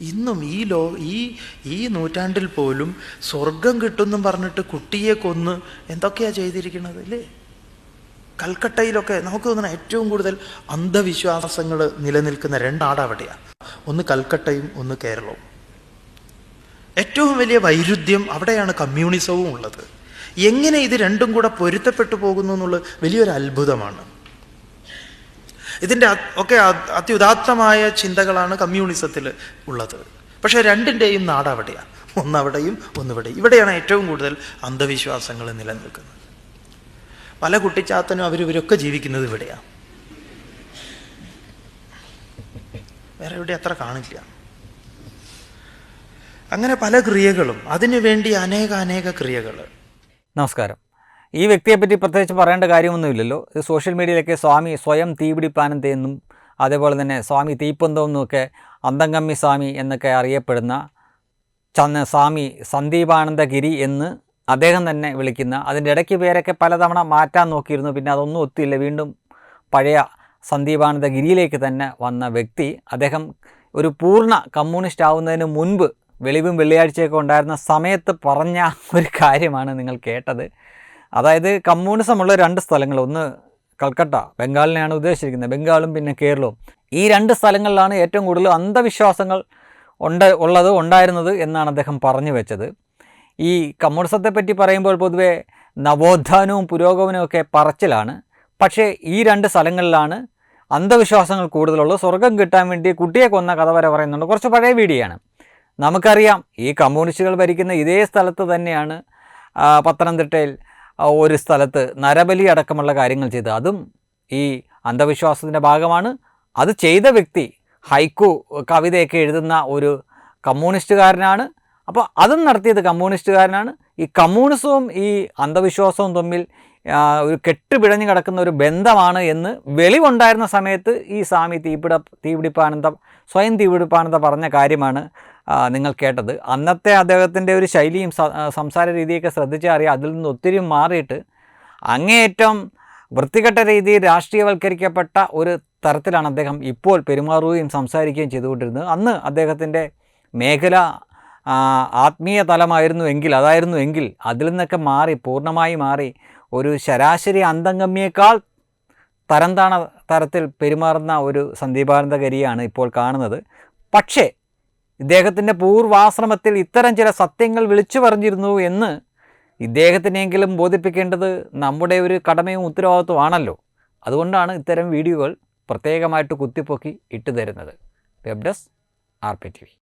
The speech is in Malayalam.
ഇന്നും ഈ ഈ നൂറ്റാണ്ടിൽ പോലും സ്വർഗം കിട്ടുമെന്നും പറഞ്ഞിട്ട് കുട്ടിയെ കൊന്ന് എന്തൊക്കെയാണ് ചെയ്തിരിക്കുന്നത് അല്ലേ? കൽക്കട്ടയിലൊക്കെ നമുക്ക് തോന്നുന്ന ഏറ്റവും കൂടുതൽ അന്ധവിശ്വാസങ്ങൾ നിലനിൽക്കുന്ന രണ്ടാട് അവിടെയാണ്. ഒന്ന് കൽക്കട്ടയും ഒന്ന് കേരളവും. ഏറ്റവും വലിയ വൈരുദ്ധ്യം അവിടെയാണ് കമ്മ്യൂണിസവും ഉള്ളത്. എങ്ങനെ ഇത് രണ്ടും കൂടെ പൊരുത്തപ്പെട്ടു പോകുന്നു എന്നുള്ളത് വലിയൊരു അത്ഭുതമാണ്. ഇതിൻ്റെ ഒക്കെ അത്യുദാത്തമായ ചിന്തകളാണ് കമ്മ്യൂണിസത്തിൽ ഉള്ളത്. പക്ഷേ രണ്ടിൻ്റെയും നാട് അവിടെയാണ്. ഒന്നവിടെയും ഒന്നിവിടെയും. ഇവിടെയാണ് ഏറ്റവും കൂടുതൽ അന്ധവിശ്വാസങ്ങൾ നിലനിൽക്കുന്നത്. പല കുട്ടിച്ചാത്തനും അവരിവരൊക്കെ ജീവിക്കുന്നത് ഇവിടെയാണ്. വേറെ എവിടെ അത്ര കാണില്ല. അങ്ങനെ പല ക്രിയകളും, അതിനു വേണ്ടി അനേക ക്രിയകൾ. നമസ്കാരം. ഈ വ്യക്തിയെപ്പറ്റി പ്രത്യേകിച്ച് പറയേണ്ട കാര്യമൊന്നുമില്ലല്ലോ. ഇത് സോഷ്യൽ മീഡിയയിലൊക്കെ സ്വാമി സ്വയം തീപിടിപ്പാനന്ദ എന്നും അതേപോലെ തന്നെ സ്വാമി തീപ്പന്തം എന്നൊക്കെ അന്തംഗമ്മി സ്വാമി എന്നൊക്കെ അറിയപ്പെടുന്ന സ്വാമി സന്ദീപാനന്ദഗിരി എന്ന് അദ്ദേഹം തന്നെ വിളിക്കുന്ന, അതിൻ്റെ ഇടയ്ക്ക് പേരൊക്കെ പലതവണ മാറ്റാൻ നോക്കിയിരുന്നു. പിന്നെ അതൊന്നും ഒത്തില്ല. വീണ്ടും പഴയ സന്ദീപാനന്ദഗിരിയിലേക്ക് തന്നെ വന്ന വ്യക്തി. അദ്ദേഹം ഒരു പൂർണ്ണ കമ്മ്യൂണിസ്റ്റ് ആവുന്നതിന് മുൻപ് വെളിവും വെള്ളിയാഴ്ചയൊക്കെ ഉണ്ടായിരുന്ന സമയത്ത് പറഞ്ഞ ഒരു കാര്യമാണ് നിങ്ങൾ കേട്ടത്. അതായത് കമ്മ്യൂണിസമുള്ള രണ്ട് സ്ഥലങ്ങൾ, ഒന്ന് കൽക്കട്ട, ബംഗാളിനെയാണ് ഉദ്ദേശിച്ചിരിക്കുന്നത്, ബംഗാളും പിന്നെ കേരളവും. ഈ രണ്ട് സ്ഥലങ്ങളിലാണ് ഏറ്റവും കൂടുതൽ അന്ധവിശ്വാസങ്ങൾ ഉണ്ടായിരുന്നത് എന്നാണ് അദ്ദേഹം പറഞ്ഞു വെച്ചത്. ഈ കമ്മ്യൂണിസത്തെപ്പറ്റി പറയുമ്പോൾ പൊതുവെ നവോത്ഥാനവും പുരോഗമനവും ഒക്കെ പറച്ചിലാണ്. പക്ഷേ ഈ രണ്ട് സ്ഥലങ്ങളിലാണ് അന്ധവിശ്വാസങ്ങൾ കൂടുതലുള്ളത്. സ്വർഗം കിട്ടാൻ വേണ്ടി കുട്ടിയെ കൊന്ന കഥ വരെ പറയുന്നുണ്ട്. കുറച്ച് പഴയ വീഡിയോയാണ്. നമുക്കറിയാം ഈ കമ്മ്യൂണിസ്റ്റുകൾ ഭരിക്കുന്ന ഇതേ സ്ഥലത്ത് തന്നെയാണ് പത്തനംതിട്ടയിൽ ഒരു സ്ഥലത്ത് നരബലി അടക്കമുള്ള കാര്യങ്ങൾ ചെയ്ത്. അതും ഈ അന്ധവിശ്വാസത്തിൻ്റെ ഭാഗമാണ്. അത് ചെയ്ത വ്യക്തി ഹൈക്കു കവിതയൊക്കെ എഴുതുന്ന ഒരു കമ്മ്യൂണിസ്റ്റുകാരനാണ്. അപ്പോൾ അതും നടത്തിയത് കമ്മ്യൂണിസ്റ്റുകാരനാണ്. ഈ കമ്മ്യൂണിസവും ഈ അന്ധവിശ്വാസവും തമ്മിൽ ഒരു കെട്ടുപിഴഞ്ഞു കിടക്കുന്ന ഒരു ബന്ധമാണ് എന്ന് വെളിവുണ്ടായിരുന്ന സമയത്ത് ഈ സ്വാമി സ്വയം തീപിടിപ്പാനന്ദ പറഞ്ഞ കാര്യമാണ് നിങ്ങൾ കേട്ടത്. അന്നത്തെ അദ്ദേഹത്തിൻ്റെ ഒരു ശൈലിയും സംസാര രീതിയൊക്കെ ശ്രദ്ധിച്ചാൽ അറിയാം. അതിൽ നിന്ന് ഒത്തിരി മാറിയിട്ട് അങ്ങേയറ്റം വൃത്തികെട്ട രീതിയിൽ രാഷ്ട്രീയവൽക്കരിക്കപ്പെട്ട ഒരു തരത്തിലാണ് അദ്ദേഹം ഇപ്പോൾ പെരുമാറുകയും സംസാരിക്കുകയും ചെയ്തുകൊണ്ടിരുന്നത്. അന്ന് അദ്ദേഹത്തിൻ്റെ മേഖല ആത്മീയ തലമായിരുന്നുവെങ്കിൽ അതിൽ നിന്നൊക്കെ മാറി, പൂർണ്ണമായി മാറി, ഒരു ശരാശരി അന്തംഗമ്യേക്കാൾ തരംതാണ തരത്തിൽ പെരുമാറുന്ന ഒരു സന്ദീപാനന്ദഗിരിയാണ് ഇപ്പോൾ കാണുന്നത്. പക്ഷേ ഇദ്ദേഹത്തിൻ്റെ പൂർവാശ്രമത്തിൽ ഇത്തരം ചില സത്യങ്ങൾ വിളിച്ചു പറഞ്ഞിരുന്നു എന്ന് ഇദ്ദേഹത്തിനെങ്കിലും ബോധിപ്പിക്കേണ്ടത് നമ്മുടെ ഒരു കടമയും ഉത്തരവാദിത്വമാണല്ലോ. അതുകൊണ്ടാണ് ഇത്തരം വീഡിയോകൾ പ്രത്യേകമായിട്ട് കുത്തിപ്പൊക്കി ഇട്ടു തരുന്നത്. Web desk RP TV.